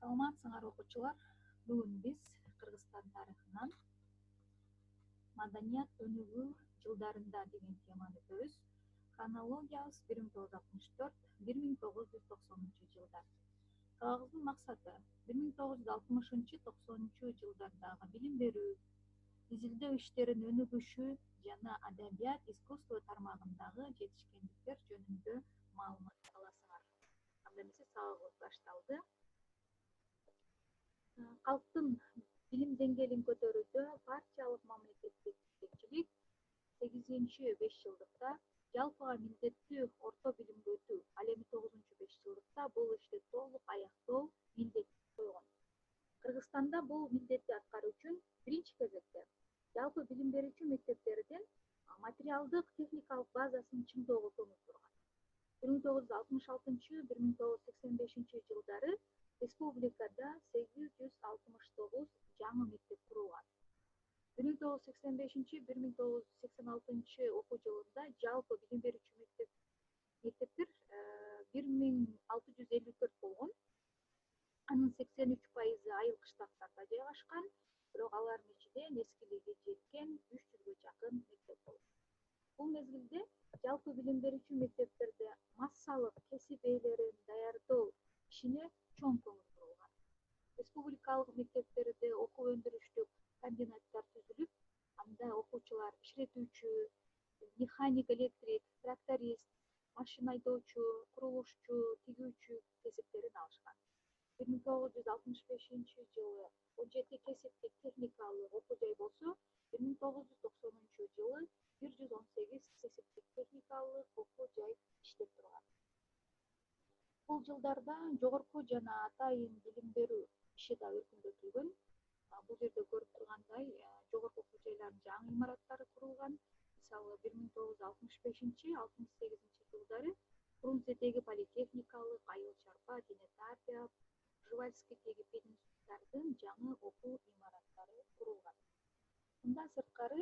Саламатсыңар окуучулар. Бүгүн биз Кыргызстан тарыхынан маданият өнүгүү жылдарында деген теманы өтөбүз. Хронологиябыз 1964-1990 жылдар. Сабагыбыздын максаты 1960-90 жылдардагы билим берүү, изилдөө иштерин өнүгүшү жана адабият, искусство тармагындагы жетишкендиктер жөнүндө маалымат аласыңар. Анда эмесе сабагыбыз башталды. Калктын билим деңгээлин көтөрүүдө партиялык мамлекеттик жетекчилик 8-5 жылдыкта жалпыга милдеттүү орто билимге өтүү, ал эми 9-5 жылдыкта бул ишти толук аяктоо милдет койгон. Кыргызстанда бул милдетти аткаруу үчүн биринчи кезекте жалпы билим берүүчү мектептердин материалдык техникалык базасын чыңдоого көңүл бурган. 1966-1985 жылдары республикада 869 жаңы мектеп курулган. 1985-1986 окуу жылында жалпы билим берүүчү мектептер 1654 болгон. Анын 83% айыл кыштактарда жайгашкан, бирок алардын ичинде нескилиги жеткен 300гө жакын мектеп болот. Бул мезгилде жалпы билим берүүчү мектептерде массалык кесип ээлерин даярдоо ишине чоң көңүл бурулган. Республикалык мектептерде окуу өндүрүштүк комбинаттар түзүлүп, анда окуучулар ишретүүчү, механик, электрик, тракторист, машина айдоочу, курулушчу, тигүүчү кесиптерин алышкан. 1965-жылы 17 кесиптик техникалык окуу жай болсо, 1990-жылы 118 кесиптик техникалык окуу жай иштеп турган. Бул жылдарда жогорку жана атайын билим берүү иши да өркүндөтүлгөн. Бул жерде көрүп тургандай, жогорку окуу жайлардын жаңы имараттары курулган. Мисалы 1965-68 жылдары Фрунзедеги политехникалык, Айыл Чарба, Денетапия, Жувальскийдеги пединституттардын жаңы окуу имараттары курулган. Мындан сырткары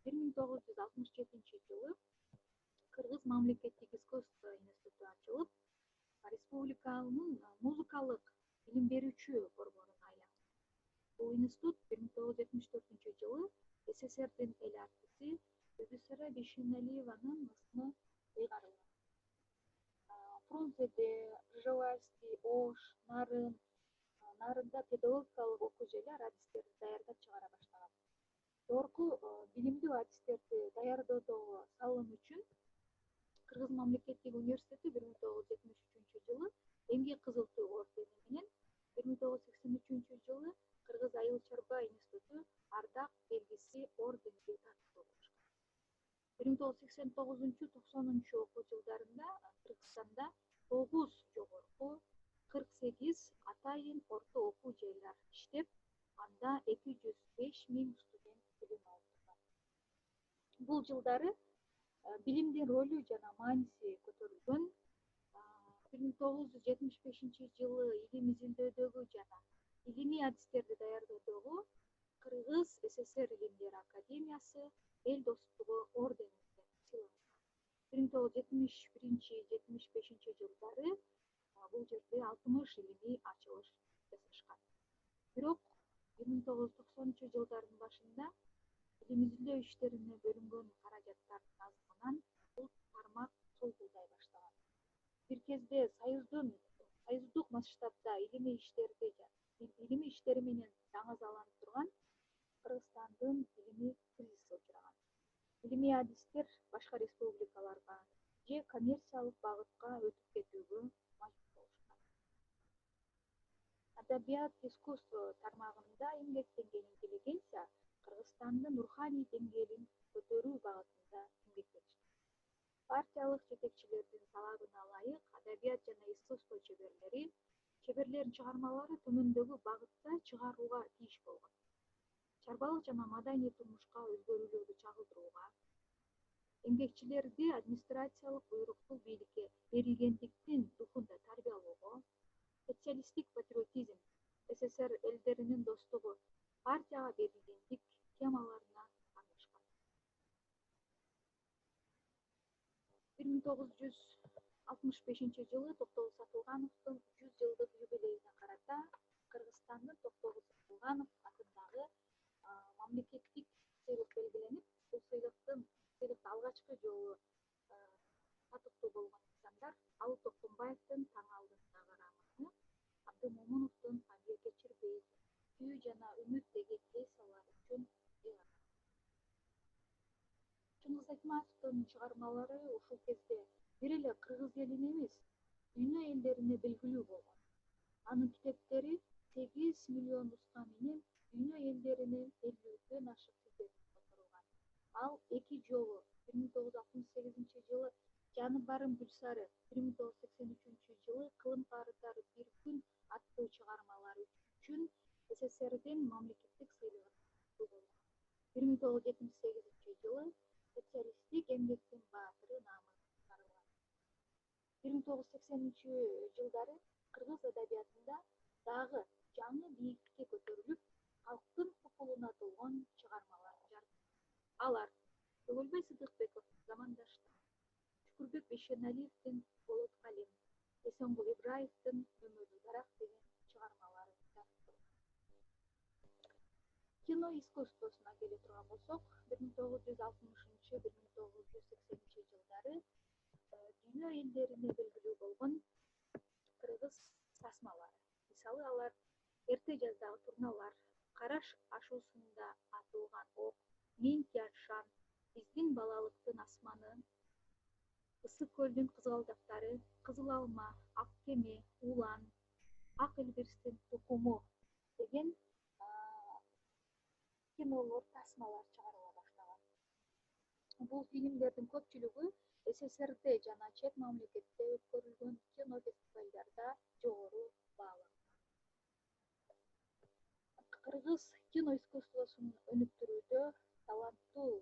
1967-жылы Кыргыз мамлекеттик искусство институту ачылып, республиканын музыкалык билим берүүчү борборун айланган. Бул институт 1974-жылы СССРдин эл артисти Бүбүсара Бишеналиеванын ысмы ыйгарылган. Фрунзеде, Ржевальский, Ош, Нарында педагогикалык окуу жайлар адистерди даярдап чыгара баштаган. Жогорку билимдүү адистерди даярдоодогу салым үчүн Кыргыз мамлекеттик университети 1973-жылы Эмгек Кызыл Туу ордени менен, 1983-жылы Кыргыз Айыл Чарба институту Ардак белгиси ордениге татыктуу болушкан. 1989-90 окуу жылдарында Кыргызстанда 9 жогорку, 48 атайын орто окуу жайлар иштеп, анда 205 000 студент билим алып турган. Бул жылдары билимдин ролу жана мааниси көтөрүлгөн. 1975-жылы илим изилдөөдөгү жана илимий адистерди даярдоодогу Кыргыз СССР Илимдер академиясы эл достугу ордени менен сыйланган. 1971-75 жылдары бул жерде 60 илимий ачылыш жасашкан. Бирок 1990 жылдардын башында илим изилдөө иштерине бөлүнгөн каражаттардын аздыгынан бул тармак солгулдай баштаган. Бир кезде союздук масштабда илимий иштери менен жаңазаланып турган Кыргызстандын илимий кризиси учураган. Илимий адистер башка республикаларга же коммерциялык багытка өтүп кетүүгө мажбур болушкан. Адабият, искусство тармагында эмгектенген интеллигенция Кыргызстандын руханий деңгээлин көтөрүү багытында эмгектенишкен. Партиялык жетекчилердин талабына ылайык адабият жана искусство чеберлеринин чыгармалары төмөндөгү багытта чыгарууга тийиш болгон. Чарбалык жана маданий турмушка өзгөрүүлөрдү чагылдырууга, эмгекчилерди администрациялык буйруктуу бийликке берилгендиктин духунда тарбиялоого, социалисттик патриотизм, СССР элдеринин достугу, партияга берилгендик темаларына аралашкан. 1965-жылы Токтогул Сатылгановдун 100 жылдык юбилейине карата Алардын чыгармалары ушул кезде бир эле кыргыз элине эмес, дүйнө элдерине белгилүү болгон. Анын китептери 8 миллион нуска менен дүйнө элдерине 50дөн ашык тилдерде которулган. Ал 2 жолу 1968-жылы Жаным барым Гүлсары, 1983-жылы Кылым каарытары бир күн аттуу чыгармалары үчүн СССРдин мамлекеттик сыйлыгын болгон. 1978-жылы Социалисттик эмгектин баатыры наамы чыгарылган. 1980-жылдары кыргыз эдебиятында дагы жаңы бийиктикке көтөрүлүп, калктын кукулуна толгон чыгармалар жазды. Алар Өлгөлбай Сыдыкбеков замандаштар, Шүкүрбек Бейшеналиевдин Болот калем, Эсенгул Ибраевдин Өмүрлүү дарак деген чыгармалары жазды. Кино искусствосуна келе турган болсок, 1960-1980-жылдары дүйнө элдерине белгилүү болгон кыргыз тасмалары. Мисалы алар эрте жаздагы турналар, Караш ашуусунда атылган ок, Мен Киашан, Биздин балалыктын асманы, Ысык көлдүн кызгалдактары, Кызыл алма, Ак кеме, Улан, Ак Элбирстин тукуму деген кинолор, тасмалар чыгарыла баштаган. Бул фильмдердин көпчүлүгү СССРде жана чет мамлекетте өткөрүлгөн кинофестивалдарда жогору бааланган. Кыргыз кино искусствосун өнүктүрүүдө таланттуу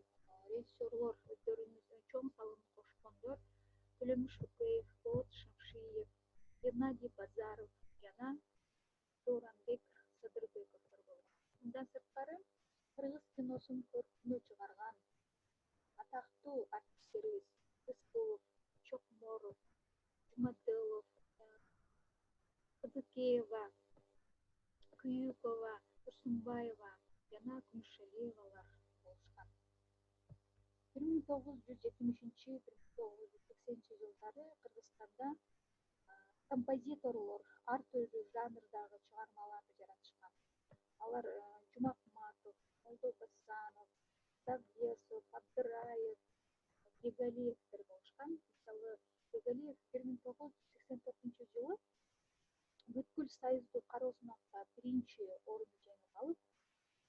режиссерлор өздөрүнүн чоң салымын кошкондор Төлөмүш Үкеев, Болот Шымшиев, Геннадий Базаров жана Сооронбек Садырбековдор болгон. Мындан сырткары кыргыз киносун көркүнө чыгарган атактуу артисттерибиз Рыскулов, Чокморов, Жумаделов, Кызыкеева, Күйүкова, Турсунбаева жана Күмүшалиевалар болушкан. 1970-1980-жылдары Кыргызстанда композиторлор ар түрдүү жанрдагы чыгармаларды жаратышкан. Алар Жумакматов, Молдобасанов, Саввесов, Абдыраев, Бегалиевдер болушкан. Мисалы, Бегалиев 1984-жылы бүткүл союздук кароосунакта биринчи орунду жеңип алып,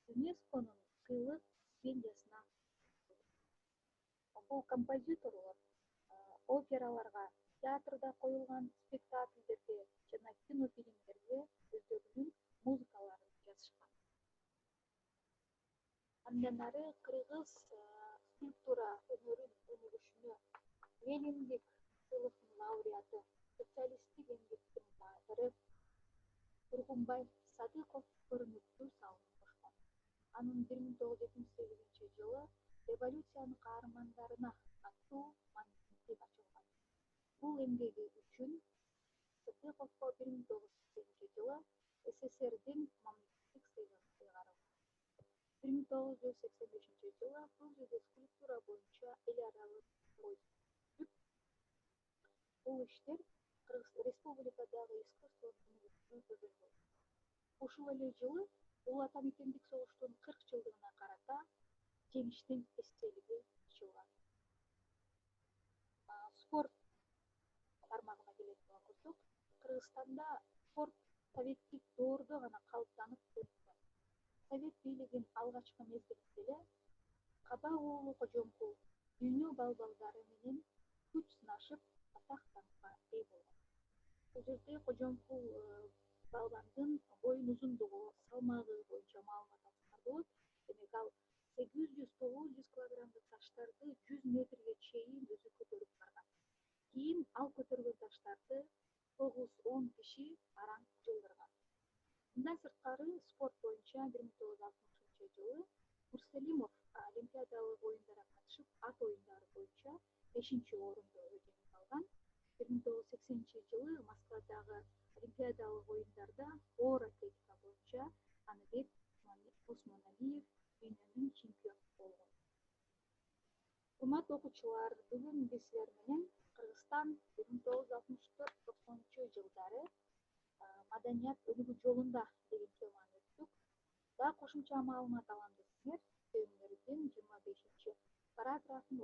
ЮНЕСКОнун сыйлык стипендиясына. Бул композиторлор операларга, театрда коюлган спектакльдерге жана кинофильмдерге өздөрүнүн музыкаларын жазышкан. Андан ары кыргыз скульптура өнөрүн өнүгүшүнө Лениндик сыйлыктын лауреаты, социалисттик эмгектин баатыры Тургунбай Садыков көрүнүктүү салым кошкон. Анын 1978-жылы «Революциянын каармандарына» аттуу манифести ачылган. Бул эмгеги үчүн Садыковго 1980-жылы СССРдин мамлекеттик сыйлыгы кыйгарылган. 1985-жылы бул жерде скульптура боюнча эл аралык ойын өткөрүлүп, бул иштер Кыргыз Республикадагы искусствонун өнүгүүсүнө көзөмөл болду. Ушул эле жылы Улуу Ата Мекендик согуштун 40 жылдыгына карата жеңиштин эстелиги ачылган. Спорт тармагына келе турган болсок, Кыргызстанда спорт советтик доордо гана калыптанып өнүккөн. Совет бийлигин алгачкы мезгилинде эле Каба уулу Кожомкул дүйнө балбалдары менен күч сынашып, атак-даңкка ээ болгон. Бул жерде Кожомкул балбандын боюн узундугу, салмагы боюнча маалымат алсак болот. Демек ал 800-900 килограммдык таштарды 100 метрге чейин өзү көтөрүп барган. Кийин ал көтөргөн таштарды 9-10 киши араң жылдырган. Мындан сырткары спорт боюнча 1960-жылы Мурсалимов Олимпиадалык оюндарга катышып, ат оюндары боюнча 5-орунду жеңип алган. 1980-жылы Москвадагы Олимпиадалык оюндарда оор атлетика боюнча Аныбек Усмоналиев дүйнөнүн чемпиону болгон. Урматтуу окуучулар, бүгүн биз силер менен Кыргызстан 1964-90-жылдары маданият өнүгүү жолунда деген теманы өттүк. Дагы кошумча маалымат алам десеңер, Өңүрдүн 25-параграфын